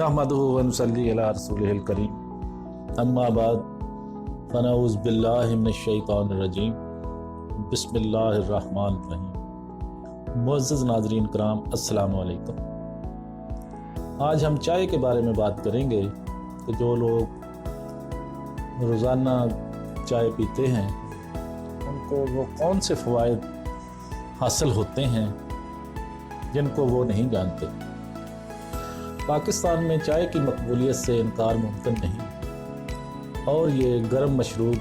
नहमदुहु व नुसल्ली अला रसूलिहिल करीम अम्मा बाद फनऊज़ बिल्लाहि मिनश शैतानिर रजीम बिस्मिल्लाहिर रहमानिर रहीम। मुअज़्ज़ज़ नाज़रीन कराम अस्सलामु अलैकुम। आज हम चाय के बारे में बात करेंगे कि जो लोग रोज़ाना चाय पीते हैं उनको वो कौन से फ़वाइद हासिल होते हैं जिनको वो नहीं जानते। पाकिस्तान में चाय की मकबूलियत से इनकार मुमकिन नहीं और ये गर्म मशरूब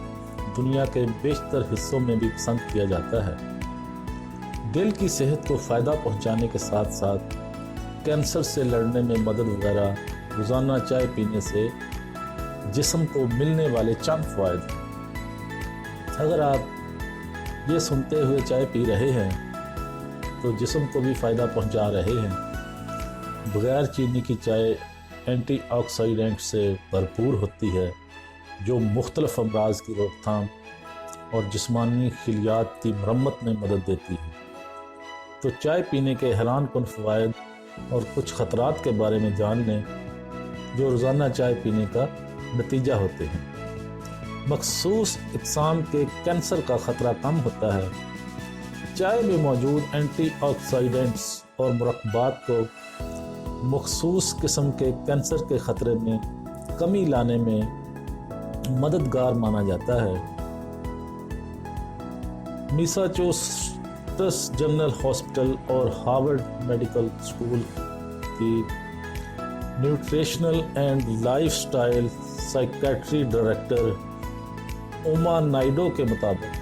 दुनिया के बेशतर हिस्सों में भी पसंद किया जाता है। दिल की सेहत को फ़ायदा पहुंचाने के साथ साथ कैंसर से लड़ने में मदद वगैरह रोज़ाना चाय पीने से जिस्म को मिलने वाले चंद फ़वाइद। अगर आप ये सुनते हुए चाय पी रहे हैं तो जिस्म को भी फ़ायदा पहुंचा रहे हैं। बग़ैर चीनी की चाय एंटीऑक्सीडेंट से भरपूर होती है जो मुख्तलिफ अमराज की रोकथाम और जिस्मानी खिलियात की मरम्मत में मदद देती है। तो चाय पीने के हैरान कुन फ़वाइद और कुछ ख़तरात के बारे में जान लें जो रोज़ाना चाय पीने का नतीजा होते हैं। मखसूस इक़साम के कैंसर का ख़तरा कम होता है। चाय में मौजूद एंटीऑक्सीडेंट्स और मुरक्बात को मखसूस किस्म के कैंसर के ख़तरे में कमी लाने में मददगार माना जाता है। मैसाचुसेट्स जनरल हॉस्पिटल और हार्वर्ड मेडिकल स्कूल की nutritional and lifestyle psychiatry director Uma Naidu के मुताबिक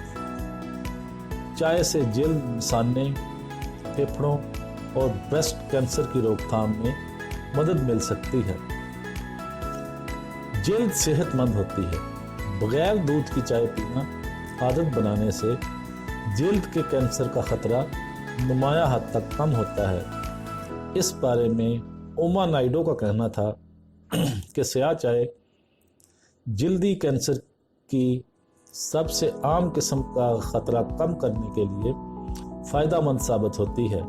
चाय से जल्द मिसाने, फेफड़ों और ब्रेस्ट कैंसर की रोकथाम में मदद मिल सकती है। जल्द सेहतमंद होती है। बगैर दूध की चाय पीना आदत बनाने से जल्द के कैंसर का खतरा नुमाया हद तक कम होता है। इस बारे में उमा नायडू का कहना था कि स्याह चाय जल्दी कैंसर की सबसे आम किस्म का खतरा कम करने के लिए फ़ायदेमंद साबित होती है।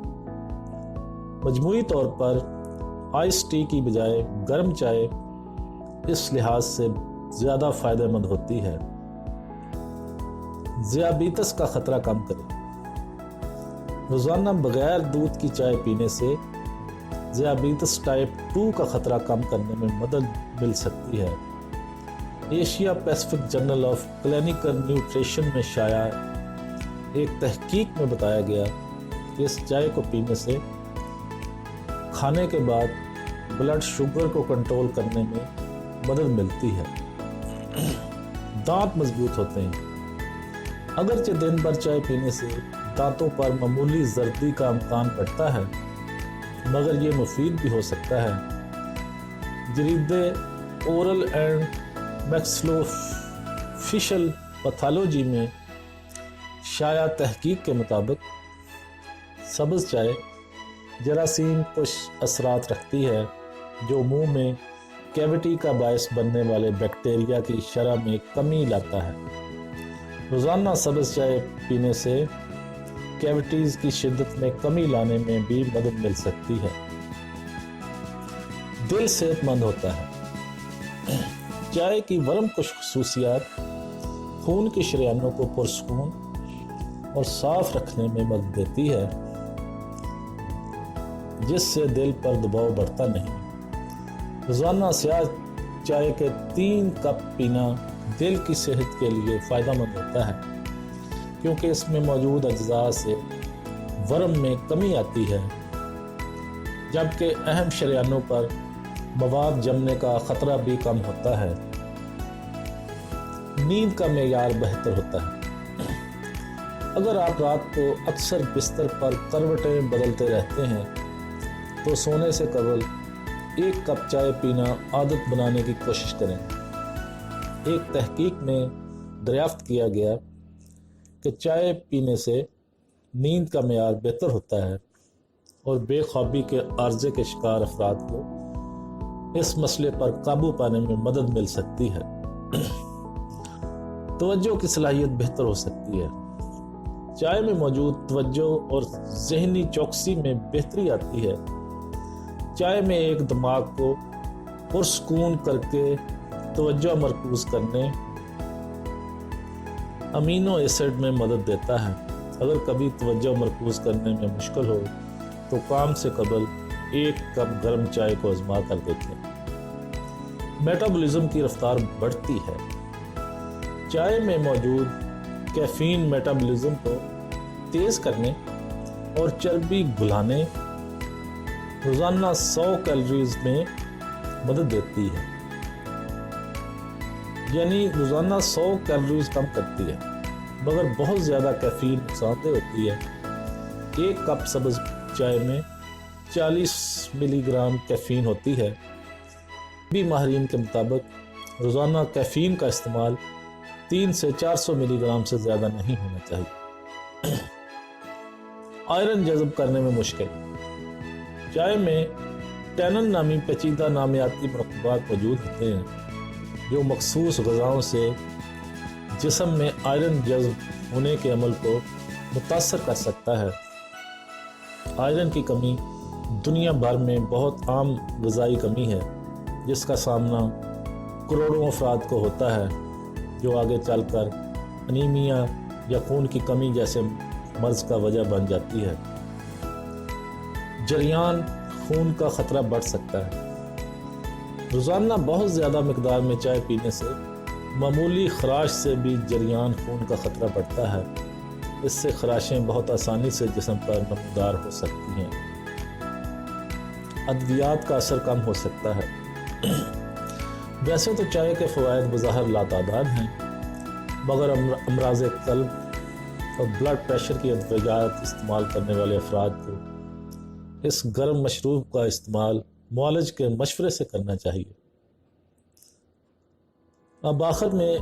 मजमूई तौर पर आइस टी की बजाय गर्म चाय इस लिहाज से ज़्यादा फ़ायदेमंद होती है। ज़ियाबीतस का ख़तरा कम करें। रोज़ाना बग़ैर दूध की चाय पीने से ज़ियाबीतस टाइप 2 का ख़तरा कम करने में मदद मिल सकती है। Asia Pacific journal of clinical nutrition में शाया एक तहकीक में बताया गया कि इस चाय को पीने से खाने के बाद ब्लड शुगर को कंट्रोल करने में मदद मिलती है। दांत मजबूत होते हैं। अगरचे दिन भर चाय पीने से दांतों पर मामूली जर्दी का इम्कान बढ़ता है मगर ये मुफीद भी हो सकता है। जरीदे ओरल एंड मैक्सिलोफेशियल पैथोलॉजी में शाया तहकीक के मुताबिक सब्ज़ चाय जरासीम कुछ असरात रखती है जो मुंह में कैविटी का बायस बनने वाले बैक्टीरिया की शरह में कमी लाता है। रोज़ाना सब्ज़ चाय पीने से कैविटीज़ की शिद्दत में कमी लाने में भी मदद मिल सकती है। दिल सेहतमंद होता है। चाय की वर्म कुछ खसूसियात खून के शरीयानों को पुरसकून और साफ रखने में मदद देती है जिससे दिल पर दबाव बढ़ता नहीं। रोज़ाना स्याह चाय के 3 कप पीना दिल की सेहत के लिए फ़ायदेमंद होता है क्योंकि इसमें मौजूद अज्जा से वर्म में कमी आती है जबकि अहम शरीयानों पर मवाद जमने का ख़तरा भी कम होता है। नींद का मेयार बेहतर होता है। अगर आप रात को अक्सर बिस्तर पर करवटें बदलते रहते हैं तो सोने से कबल 1 कप चाय पीना आदत बनाने की कोशिश करें। एक तहकीक में दरियाफ्त किया गया कि चाय पीने से नींद का मेयार बेहतर होता है और बेख्वाबी के आर्जे के शिकार अफराद को इस मसले पर काबू पाने में मदद मिल सकती है। तवज्जो की सलाहियत बेहतर हो सकती है। चाय में मौजूद तवज्जो और जहनी चौकसी में बेहतरी आती है। चाय में एक दिमाग को पुरस्कून करके तवज्जो मरकूज करने अमीनो एसिड में मदद देता है। अगर कभी तवज्जो मरकूज करने में मुश्किल हो तो काम से कबल 1 कप गर्म चाय को आजमा कर देखें। मेटाबॉलिज्म की रफ्तार बढ़ती है। चाय में मौजूद कैफीन मेटाबॉलिज्म को तेज़ करने और चर्बी घुलाने रोज़ाना 100 कैलोरीज में मदद देती है, यानी रोज़ाना 100 कैलोरीज कम करती है, मगर बहुत ज़्यादा कैफीन नुकसानदेह होती है। 1 कप सब्ज़ चाय में 40 मिलीग्राम कैफीन होती है। भी माहिरीन के मुताबिक रोज़ाना कैफीन का इस्तेमाल 3 से 400 मिलीग्राम से ज़्यादा नहीं होना चाहिए। आयरन जज़ब करने में मुश्किल। चाय में टैनिन नामी पेचीदा नामियाती मरकबात मौजूद होते हैं जो मखसूस ग़िज़ाओं से जिस्म में आयरन जज़ब होने के अमल को मुतासर कर सकता है। आयरन की कमी दुनिया भर में बहुत आम ग़िज़ाई कमी है जिसका सामना करोड़ों अफराद को होता है, जो आगे चलकर अनीमिया या खून की कमी जैसे मर्ज़ का वजह बन जाती है। जरियान खून का ख़तरा बढ़ सकता है। रोज़ाना बहुत ज़्यादा मिकदार में चाय पीने से मामूली खराश से भी जरियान खून का ख़तरा बढ़ता है। इससे खराशें बहुत आसानी से जिस्म पर नमदार हो सकती हैं। अद्वियात का असर कम हो सकता है। वैसे तो चाय के फ़वाइद बज़ाहिर लातादाद हैं, मगर अमराज़ क़ल्ब और ब्लड प्रेशर की अद्वियात इस्तेमाल करने वाले अफराद को इस गर्म मशरूब का इस्तेमाल मुआलिज के मशवरे से करना चाहिए। अब आखिर में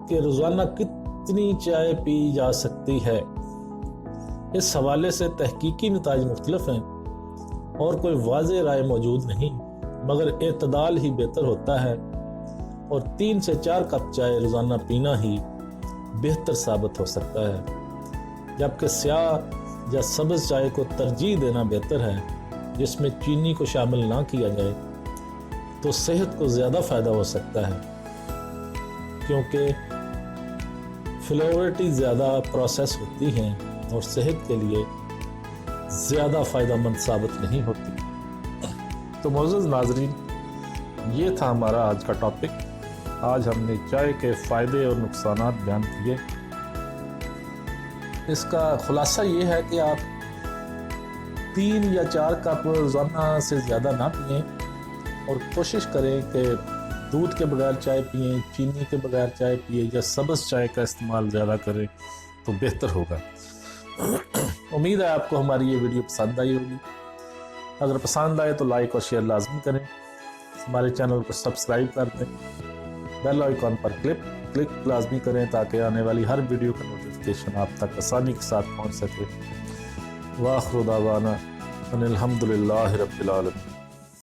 कि रोज़ाना कितनी चाय पी जा सकती है, इस हवाले से तहकीकी नताइज मुख्तलिफ हैं और कोई वाज़ेह राय मौजूद नहीं, मगर एतदाल ही बेहतर होता है और 3 से 4 कप चाय रोज़ाना पीना ही बेहतर साबित हो सकता है, जबकि स्याह या सब्ज़ चाय को तरजीह देना बेहतर है जिसमें चीनी को शामिल ना किया जाए, तो सेहत को ज़्यादा फ़ायदा हो सकता है क्योंकि फ्लेवरिटी ज़्यादा प्रोसेस होती हैं और सेहत के लिए ज़्यादा फ़ायदेमंद साबित नहीं होती। तो मोअज़्ज़ज़ नाज़रीन, ये था हमारा आज का टॉपिक। आज हमने चाय के फ़ायदे और नुकसानात बयान किए। इसका खुलासा ये है कि आप 3 या 4 कप रोज़ाना से ज़्यादा ना पिएं और कोशिश करें कि दूध के बगैर चाय पिएं, चीनी के बगैर चाय पिएं या सब्ज़ चाय का इस्तेमाल ज़्यादा करें तो बेहतर होगा। उम्मीद है आपको हमारी ये वीडियो पसंद आई होगी। अगर पसंद आए तो लाइक और शेयर लाजमी करें, हमारे चैनल को सब्सक्राइब कर दें, बेल आइकॉन पर क्लिक लाजमी करें ताकि आने वाली हर वीडियो का नोटिफिकेशन आप तक आसानी के साथ पहुंच सके। व आखिर दावाना अनिल हम्दुलिल्लाहि रब्बिल आलमीन।